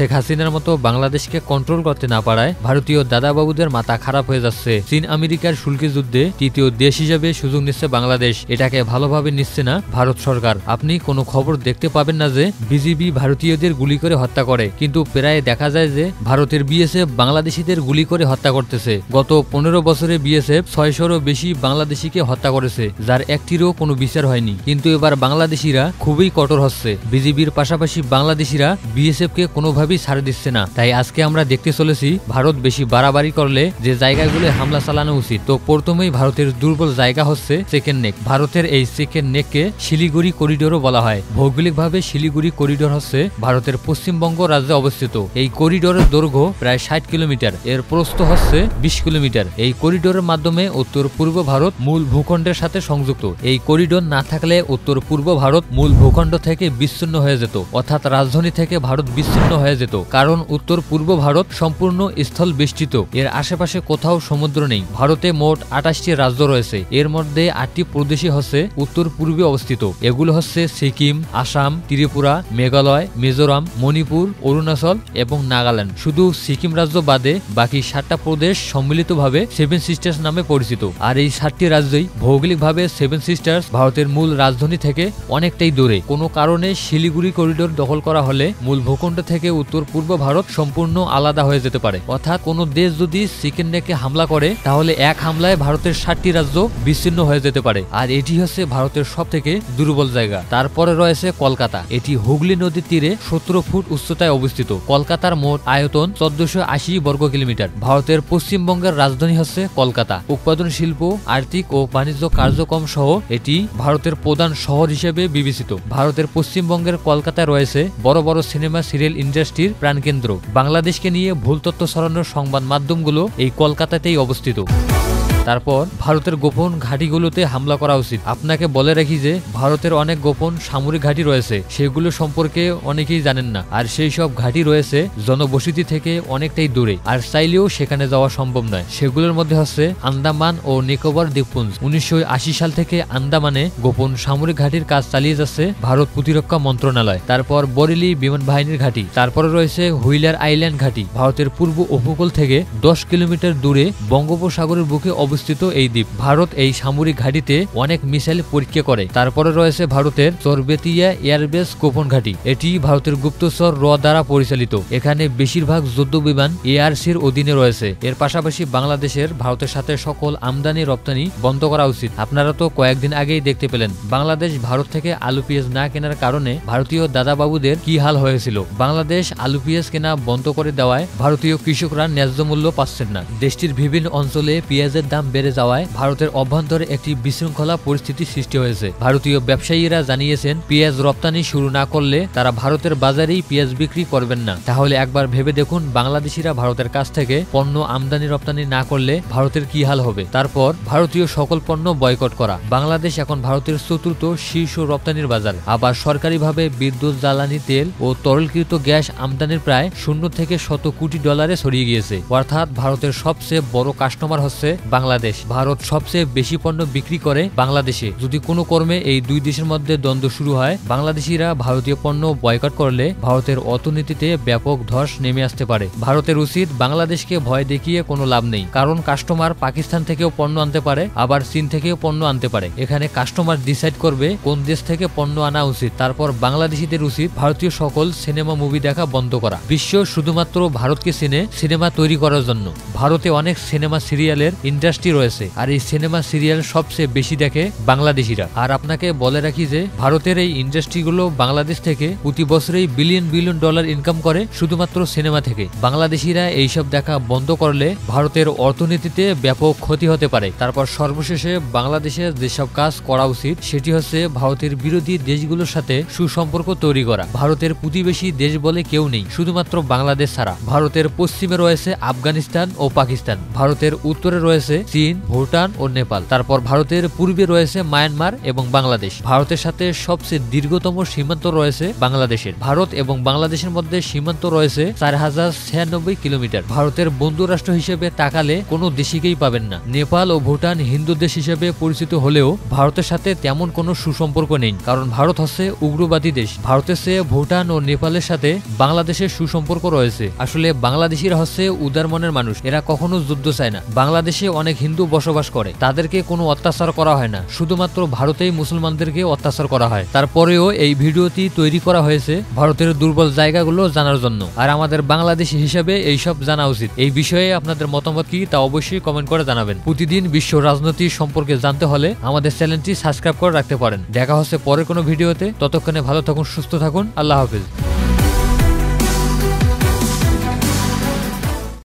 শেখ হাসিনার মতো বাংলাদেশকে কন্ট্রোল করতে না পারায় ভারতীয় দাদাবাবুদের মাথা খারাপ হয়ে যাচ্ছে। চীন আমেরিকার শুল্কি যুদ্ধে তৃতীয় দেশ হিসেবে সুযোগ নিচ্ছে বাংলাদেশ, এটাকে ভালোভাবে নিচ্ছে না ভারত সরকার। আপনি কোনো খবর দেখতে পাবেন না যে বিজিবি ভারতীয়দের গুলি করে হত্যা করে, কিন্তু প্রায় দেখা যায় যে ভারতের বিএসএফ বাংলাদেশিদের গুলি করে হত্যা করতেছে। গত 15 বছরে বিএসএফ 600-রও বেশি বাংলাদেশিকে হত্যা করেছে, যার একটিরও কোনো বিচার হয়নি। কিন্তু এবার বাংলাদেশিরা খুবই কঠোর হচ্ছে। বিজিবির পাশাপাশি বাংলাদেশিরা বিএসএফ কে কোনোভাবেই ছাড় দিচ্ছে না। তাই আজকে আমরা দেখতে চলেছি ভারত বেশি বাড়াবাড়ি করলে যে জায়গাগুলো হামলা চালানো উচিত। তো প্রথমেই ভারতের দুর্বল জায়গা হচ্ছে সেকেন্ড নেক। ভারতের এই সেকেন্ড নেককে শিলিগুড়ি করিডোরও বলা হয়। ভৌগোলিকভাবে শিলিগুড়ি করিডোর হচ্ছে ভারতের পশ্চিমবঙ্গ রাজ্যে অবস্থিত। এই করিডোরের দৈর্ঘ্য প্রায় 60 কিলোমিটার, এর প্রস্থ হচ্ছে 20 কিলোমিটার। এই করিডোরের মাধ্যমে উত্তর পূর্ব ভারত মূল ভূখণ্ডের সাথে সংযুক্ত। এই করিডোর না থাকলে উত্তর পূর্ব ভারত মূল ভূখণ্ড থেকে বিচ্ছিন্ন হয়ে যেত, অর্থাৎ রাজধানী থেকে ভারত বিচ্ছিন্ন হয়ে যেত। কারণ উত্তর পূর্ব ভারত সম্পূর্ণ স্থল বেষ্টিত, এর আশেপাশে কোথাও সমুদ্র নেই। ভারতে মোট 28টি রাজ্য রয়েছে, এর মধ্যে 8টি প্রদেশই হচ্ছে উত্তর পূর্বে অবস্থিত। এগুলো হচ্ছে সিকিম, আসাম, ত্রিপুরা, মেঘালয়, মিজোরাম, মণিপুর, অরুণাচল এবং নাগাল্যান্ড। শুধু সিকিম রাজ্য বাদে বাকি 7টা প্রদেশ সম্মিলিতভাবে সেভেন সিস্টার্স নামে পরিচিত। আর এই 7টি রাজ্যই ভৌগোলিকভাবে সেভেন সিস্টার্স ভারতের মূল রাজধানী থেকে অনেকটাই দূরে। কোনো কারণে শিলিগুড়ি করিডোর দখল করা হলে মূল ভূখণ্ড থেকে উত্তর পূর্ব ভারত সম্পূর্ণ আলাদা হয়ে যেতে পারে। অর্থাৎ কোনো দেশ যদি সেকেন্ড নেকে হামলা করে তাহলে এক হামলায় ভারতের 7টি রাজ্য বিচ্ছিন্ন হয়ে যেতে পারে। আর এটি হচ্ছে ভারতের সবথেকে দুর্বল জায়গা। তারপরে রয়েছে কলকাতা। এটি হুগলি নদীর তীরে 17 ফুট উচ্চতায় অবস্থিত। কলকাতার মোট আয়তন 1480 বর্গ কিলোমিটার। ভারতের পশ্চিমবঙ্গের রাজধানী হচ্ছে কলকাতা। উৎপাদন শিল্প, আর্থিক ও বাণিজ্য কার্যক্রম সহ এটি ভারতের প্রধান শহর হিসেবে বিবেচিত। ভারতের পশ্চিমবঙ্গের কলকাতায় রয়েছে বড় বড় সিনেমা সিরিয়াল ইন্ডাস্ট্রির প্রাণকেন্দ্র। বাংলাদেশকে নিয়ে ভুল তথ্য ছড়ানোর সংবাদ মাধ্যমগুলো এই কলকাতাতেই অবস্থিত। তারপর ভারতের গোপন ঘাঁটিগুলোতে হামলা করা উচিত। আপনাকে বলে রাখি যে ভারতের অনেক গোপন সামরিক ঘাঁটি রয়েছে, সেগুলো সম্পর্কে অনেকেই জানেন না। আর সেই সব ঘাঁটি রয়েছে জনবসতি থেকে অনেকটাই দূরে, আর চাইলেও সেখানে যাওয়া সম্ভব নয়। সেগুলোর মধ্যে হচ্ছে আন্দামান ও নিকোবর দ্বীপপুঞ্জ। 1980 সাল থেকে আন্দামানে গোপন সামরিক ঘাঁটির কাজ চালিয়ে যাচ্ছে ভারত প্রতিরক্ষা মন্ত্রণালয়। তারপর বরেলি বিমান বাহিনীর ঘাঁটি। তারপরে রয়েছে হুইলার আইল্যান্ড ঘাঁটি। ভারতের পূর্ব উপকূল থেকে 10 কিলোমিটার দূরে বঙ্গোপসাগরের বুকে অবস্থিত এই দ্বীপ। ভারত এই সামরিক ঘাঁটিতে অনেক মিসাইল পরীক্ষা করে। তারপরে রয়েছে ভারতের চরবেতিয়া এয়ারবেস গোপন ঘাঁটি। এটি ভারতের গুপ্তচর র দ্বারা পরিচালিত। এখানে বেশিরভাগ যুদ্ধ বিমান এআরসির অধীনে রয়েছে। এর পাশাপাশি বাংলাদেশের ভারতের সাথে সকল আমদানি রপ্তানি বন্ধ করা উচিত। আপনারা তো কয়েকদিন আগেই দেখতে পেলেন বাংলাদেশ ভারত থেকে আলু পেঁয়াজ না কেনার কারণে ভারতীয় দাদাবাবুদের কি হাল হয়েছিল। বাংলাদেশ আলু পেঁয়াজ কেনা বন্ধ করে দেওয়ায় ভারতীয় কৃষকরা ন্যায্য মূল্য পাচ্ছেন না। দেশটির বিভিন্ন অঞ্চলে পেঁয়াজের দাম বেড়ে যাওয়ায় ভারতের অভ্যন্তরে একটি বিশৃঙ্খলা পরিস্থিতি সৃষ্টি হয়েছে। ভারতীয় ব্যবসায়ীরা জানিয়েছেন পেঁয়াজ রপ্তানি শুরু না করলে তারা ভারতের বাজারেই পেঁয়াজ বিক্রি করবেন না। তাহলে একবার ভেবে দেখুন বাংলাদেশিরা ভারতের কাছ থেকে পণ্য আমদানি রপ্তানি না করলে ভারতের কি হাল হবে। তারপর ভারতীয় সকল পণ্য বয়কট করা। বাংলাদেশ এখন ভারতের 4র্থ শীর্ষ রপ্তানির বাজার। আবার সরকারিভাবে বিদ্যুৎ, জ্বালানি তেল ও তরলকৃত গ্যাস আমদানির প্রায় 0 থেকে 100 কোটি ডলারে ছড়িয়ে গিয়েছে। অর্থাৎ ভারতের সবচেয়ে বড় কাস্টমার হচ্ছে বাংলাদেশ। ভারত সবচেয়ে বেশি পণ্য বিক্রি করে বাংলাদেশে। যদি কোনো কর্মে এই দুই দেশের মধ্যে দ্বন্দ্ব শুরু হয়, বাংলাদেশিরা ভারতীয় পণ্য বয়কট করলে ভারতের অর্থনীতিতে ব্যাপক ধস নেমে আসতে পারে। ভারতের উচিত বাংলাদেশকে ভয় দেখিয়ে কোনো লাভ নেই, কারণ কাস্টমার পাকিস্তান থেকেও পণ্য আনতে পারে, আবার চীন থেকেও পণ্য আনতে পারে। এখানে কাস্টমার ডিসাইড করবে কোন দেশ থেকে পণ্য আনা উচিত। তারপর বাংলাদেশিদের উচিত ভারতীয় সকল সিনেমা মুভি দেখা বন্ধ করা। বিশ্ব শুধুমাত্র ভারতকে চিনে সিনেমা তৈরি করার জন্য। ভারতে অনেক সিনেমা সিরিয়ালের ইন্ডাস্ট্রি রয়েছে, আর এই সিনেমা সিরিয়াল সবচেয়ে বেশি দেখে বাংলাদেশিরা। আর আপনাকে বলে রাখি যে ভারতের এই ইন্ডাস্ট্রিগুলো বাংলাদেশ থেকে প্রতি বছরেই বিলিয়ন বিলিয়ন ডলার ইনকাম করে শুধুমাত্র সিনেমা থেকে। বাংলাদেশিরা এইসব দেখা বন্ধ করলে ভারতের অর্থনীতিতে ব্যাপক ক্ষতি হতে পারে। তারপর সর্বশেষে বাংলাদেশের যেসব কাজ করা উচিত সেটি হচ্ছে ভারতের বিরোধী দেশগুলোর সাথে সুসম্পর্ক তৈরি করা। ভারতের প্রতিবেশী দেশ বলে কেউ নেই শুধুমাত্র বাংলাদেশ ছাড়া। ভারতের পশ্চিমে রয়েছে আফগানিস্তান ও পাকিস্তান, ভারতের উত্তরে রয়েছে চীন, ভুটান ও নেপাল। তারপর ভারতের পূর্বে রয়েছে মায়ানমার এবং বাংলাদেশ। ভারতের সাথে সবচেয়ে দীর্ঘতম সীমান্ত রয়েছে বাংলাদেশের। ভারত এবং বাংলাদেশের মধ্যে সীমান্ত রয়েছে 4096 কিলোমিটার। ভারতের বন্ধু রাষ্ট্র হিসেবে তাকালে কোনো দেশকেই পাবেন না। নেপাল ও ভুটান হিন্দু দেশ হিসেবে পরিচিত হলেও ভারতের সাথে তেমন কোনো সুসম্পর্ক নেই, কারণ ভারত হচ্ছে উগ্রবাদী দেশ। ভারতের চেয়ে ভুটান ও নেপালের সাথে বাংলাদেশের সুসম্পর্ক রয়েছে। আসলে বাংলাদেশিরা হচ্ছে উদার মনের মানুষ, এরা কখনো যুদ্ধ চায় না। বাংলাদেশে অনেক হিন্দু বসবাস করে, তাদেরকে কোনো অত্যাচার করা হয় না, শুধুমাত্র ভারতেই মুসলমানদেরকে অত্যাচার করা হয়। তারপরেও এই ভিডিওটি তৈরি করা হয়েছে ভারতের দুর্বল জায়গাগুলো জানার জন্য, আর আমাদের বাংলাদেশি হিসেবে এইসব জানা উচিত। এই বিষয়ে আপনাদের মতামত কি তা অবশ্যই কমেন্ট করে জানাবেন। প্রতিদিন বিশ্ব রাজনীতি সম্পর্কে জানতে হলে আমাদের চ্যানেলটি সাবস্ক্রাইব করে রাখতে পারেন। দেখা হচ্ছে পরের কোনো ভিডিওতে। ততক্ষণে ভালো থাকুন, সুস্থ থাকুন। আল্লাহ হাফেজ।